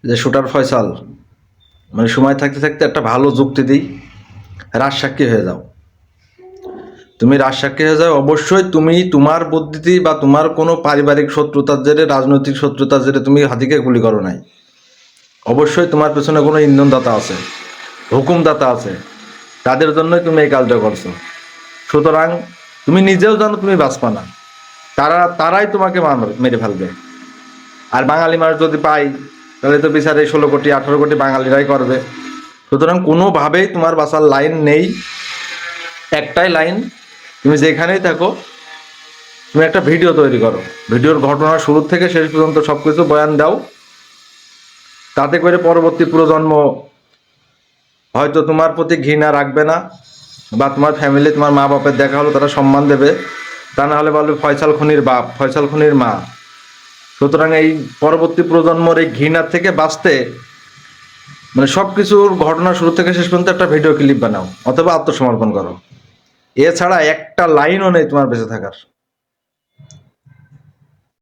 যে শুটার ফয়সাল, মানে সময় থাকতে থাকতে একটা ভালো যুক্তি দিই, রাজসাক্ষী হয়ে যাও। তুমি রাজসাক্ষী হয়ে যাও, অবশ্যই তুমি তোমার বুদ্ধিতে বা তোমার কোনো পারিবারিক শত্রুতার জেরে, রাজনৈতিক শত্রুতার জেরে তুমি হাতিকে গুলি করো নাই। অবশ্যই তোমার পেছনে কোনো ইন্ধনদাতা আছে, হুকুমদাতা আছে, তাদের জন্যই তুমি এই কাজটা করছো। সুতরাং তুমি নিজেও জানো তুমি বাঁচবা না, তারাই তোমাকে মেরে ফেলবে। আর বাঙালি মানুষ যদি পাই, তাহলে তো বিচার এই 16 কোটি 18 কোটি বাঙালিরাই করবে। সুতরাং কোনোভাবেই তোমার বাঁচার লাইন নেই। একটাই লাইন, তুমি যেখানেই থাকো তুমি একটা ভিডিও তৈরি করো, ভিডিওর ঘটনা শুরু থেকে শেষ পর্যন্ত সব কিছু বয়ান দাও। তাতে করে পরবর্তী প্রজন্ম হয়তো তোমার প্রতি ঘৃণা রাখবে না, বা তোমার ফ্যামিলি, তোমার মা বাপের দেখা হলো তারা সম্মান দেবে, তা না হলে বলবে ফয়সাল খনির বাপ, ফয়সাল খনির মা। সুতরাং এই পরবর্তী প্রজন্মর এই ঘৃণার থেকে বাঁচতে, মানে সব কিছুর ঘটনা শুরু থেকে শেষ পর্যন্ত একটা ভিডিও ক্লিপ বানাও অথবা আত্মসমর্পণ করো। এছাড়া একটা লাইনও নেই তোমার বেঁচে থাকার।